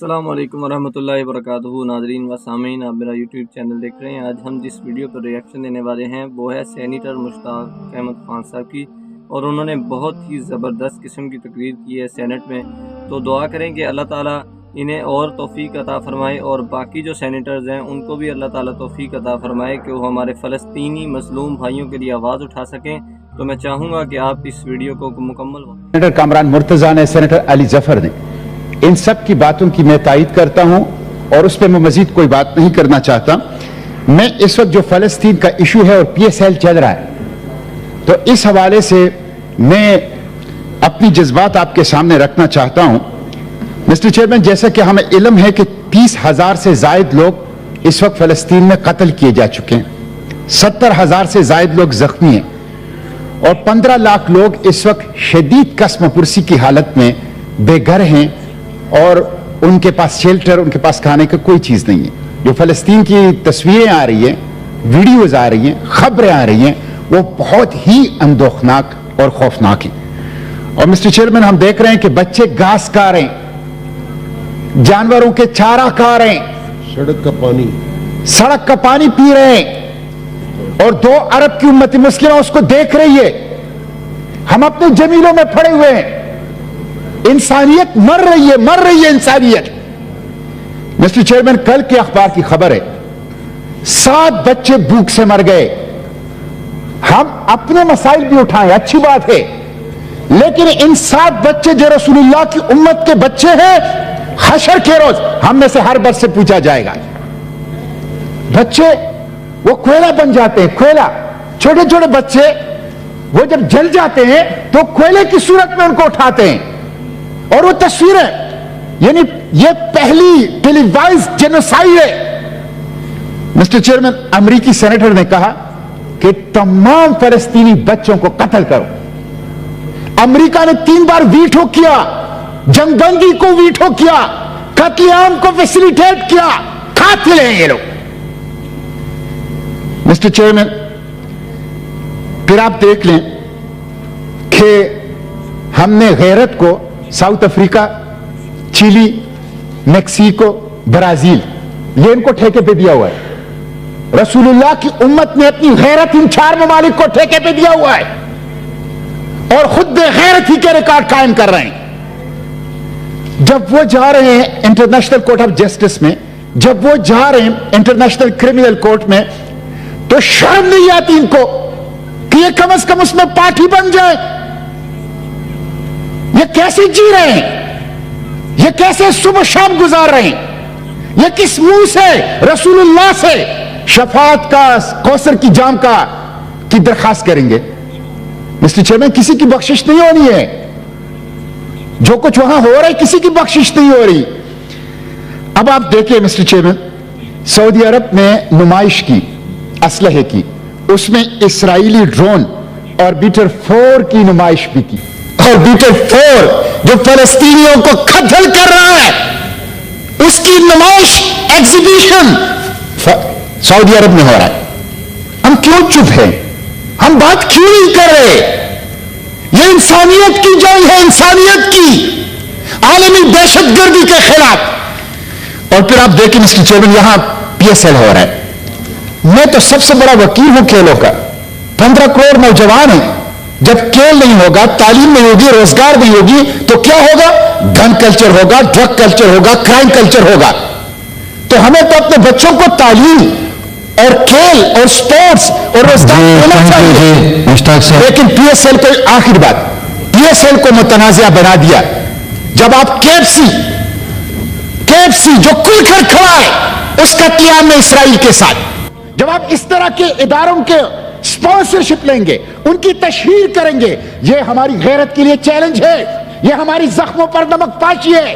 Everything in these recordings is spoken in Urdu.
السلام علیکم ورحمۃ اللہ وبرکاتہ ناظرین و سامعین، آپ میرا یوٹیوب چینل دیکھ رہے ہیں۔ آج ہم جس ویڈیو پر ریئیکشن دینے والے ہیں وہ ہے سینیٹر مشتاق احمد خان صاحب کی، اور انہوں نے بہت ہی زبردست قسم کی تقریر کی ہے سینٹ میں۔ تو دعا کریں کہ اللہ تعالیٰ انہیں اور توفیق عطا فرمائے، اور باقی جو سینیٹرز ہیں ان کو بھی اللہ تعالیٰ توفیق عطا فرمائے کہ وہ ہمارے فلسطینی مظلوم بھائیوں کے لیے آواز اٹھا سکیں۔ تو میں چاہوں گا کہ آپ اس ویڈیو کو مکمل سینیٹر کامران مرتضیٰ نے، سینیٹر علی ظفر نے، ان سب کی باتوں کی میں تائید کرتا ہوں اور اس پہ میں مزید کوئی بات نہیں کرنا چاہتا۔ میں اس وقت جو فلسطین کا ایشو ہے اور پی ایس ایل چل رہا ہے، تو اس حوالے سے میں اپنی جذبات آپ کے سامنے رکھنا چاہتا ہوں۔ مسٹر چیئرمین، جیسا کہ ہمیں علم ہے کہ 30,000 سے زائد لوگ اس وقت فلسطین میں قتل کیے جا چکے ہیں، 70,000 سے زائد لوگ زخمی ہیں، اور 15 لاکھ لوگ اس وقت شدید قسم پرسی کی حالت میں بے گھر ہیں، اور ان کے پاس شیلٹر، ان کے پاس کھانے کا کوئی چیز نہیں ہے۔ جو فلسطین کی تصویریں آ رہی ہیں، ویڈیوز آ رہی ہیں، خبریں آ رہی ہیں، وہ بہت ہی اندوہناک اور خوفناک ہیں۔ اور مسٹر چیئرمین، ہم دیکھ رہے ہیں کہ بچے گھاس کھا رہے ہیں، جانوروں کے چارہ کھا رہے ہیں، سڑک کا پانی پی رہے ہیں، اور 2 ارب کی امت مسلمہ اس کو دیکھ رہی ہے۔ ہم اپنے جمیلوں میں پڑے ہوئے ہیں، انسانیت مر رہی ہے انسانیت۔ مسٹر چیئرمین، کل کے اخبار کی خبر ہے 7 بچے بھوک سے مر گئے۔ ہم اپنے مسائل بھی اٹھائیں، اچھی بات ہے، لیکن ان 7 بچے جو رسول اللہ کی امت کے بچے ہیں، حشر کے روز ہم میں سے ہر بچے سے پوچھا جائے گا۔ بچے وہ کوئلہ بن جاتے ہیں، کوئلہ، چھوٹے چھوٹے بچے وہ جب جل جاتے ہیں تو کوئلے کی صورت میں ان کو اٹھاتے ہیں، اور وہ تصویریں، یعنی یہ پہلی ٹیلی وائز جینوسائیڈ ہے۔ مسٹر چیئرمین، امریکی سینیٹر نے کہا کہ تمام فلسطینی بچوں کو قتل کرو۔ امریکہ نے 3 بار ویٹو کیا، جنگ بندی کو ویٹو کیا، قتل عام کو فیسیلیٹیٹ کیا، قاتل ہیں یہ لوگ۔ مسٹر چیئرمین، پھر آپ دیکھ لیں کہ ہم نے غیرت کو South Africa, chilli, Mexico, Brazil, یہ ان کو ٹھیکے پہ دیا ہوا ہے۔ رسول اللہ کی امت نے اپنی غیرت ان 4 ممالک کو ٹھیکے پہ دیا ہوا ہے، اور خود بے غیرت ہی کے ریکارڈ قائم کر رہے ہیں۔ جب وہ جا رہے ہیں انٹرنیشنل کورٹ آف جسٹس میں، جب وہ جا رہے ہیں انٹرنیشنل کرمنل کورٹ میں، تو شرم نہیں آتی ان کو کہ یہ کم از کم اس میں پارٹی بن جائے۔ یہ کیسے جی رہے ہیں؟ یہ کیسے صبح شام گزار رہے ہیں؟ یہ کس منہ سے رسول اللہ سے شفاعت کا، کوثر کی جام کی درخواست کریں گے؟ مسٹر چیئرمین، کسی کی بخشش نہیں ہونی ہے۔ جو کچھ وہاں ہو رہا ہے کسی کی بخشش نہیں ہو رہی۔ اب آپ دیکھیں مسٹر چیئرمین، سعودی عرب نے نمائش کی اسلحے کی، اس میں اسرائیلی ڈرون آربیٹر 4 کی نمائش بھی کی، آربیٹر 4 جو فلسطینیوں کو قتل کر رہا ہے، اس کی نمائش، ایگزیبیشن سعودی عرب میں ہو رہا ہے۔ ہم کیوں چپ ہیں؟ ہم بات کیوں نہیں کر رہے؟ یہ انسانیت کی جنگ ہے، انسانیت کی، عالمی دہشت گردی کے خلاف۔ اور پھر آپ دیکھیں مسٹر چیئرمین، یہاں پی ایس ایل ہو رہا ہے۔ میں تو سب سے بڑا وکیل ہوں کھیلوں کا، 15 کروڑ نوجوان ہیں۔ جب کھیل نہیں ہوگا، تعلیم نہیں ہوگی، روزگار نہیں ہوگی، تو کیا ہوگا؟ گن کلچر ہوگا، ڈرگ کلچر ہوگا، کرائم کلچر ہوگا۔ تو ہمیں تو اپنے بچوں کو تعلیم اور کھیل اور سپورٹس اور روزگار دینا چاہیے۔ لیکن پی ایس ایل کو، آخر بات، پی ایس ایل کو متنازعہ بنا دیا۔ جب آپ کے ایف سی جو کھل کر کھڑا ہے اس کا قیام میں اسرائیل کے ساتھ، جب آپ اس طرح کے اداروں کے سپانسرشپ لیں گے، ان کی تشہیر کریں گے، یہ ہماری غیرت کے لیے چیلنج ہے، یہ ہماری زخموں پر نمک پاشی ہے،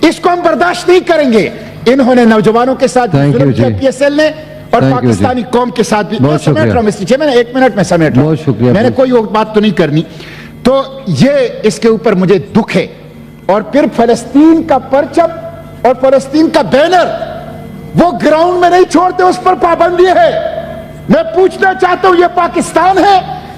اس کو ہم برداشت نہیں کریں گے۔ انہوں نے نوجوانوں کے ساتھ ظلم کیا پی ایس ایل نے، اور پاکستانی قوم کے ساتھ بھی۔ میں سمیٹ رہا ہوں مسٹر چیئرمین، 1 منٹ میں سمیٹ رہا ہوں، میں نے کوئی بات تو نہیں کرنی۔ تو یہ اس کے اوپر مجھے دکھ ہے۔ اور پھر فلسطین کا پرچم اور فلسطین کا بینر وہ گراؤنڈ میں نہیں چھوڑتے، اس پر پابندی ہے۔ میں پوچھنا چاہتا ہوں، یہ پاکستان ہے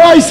OIC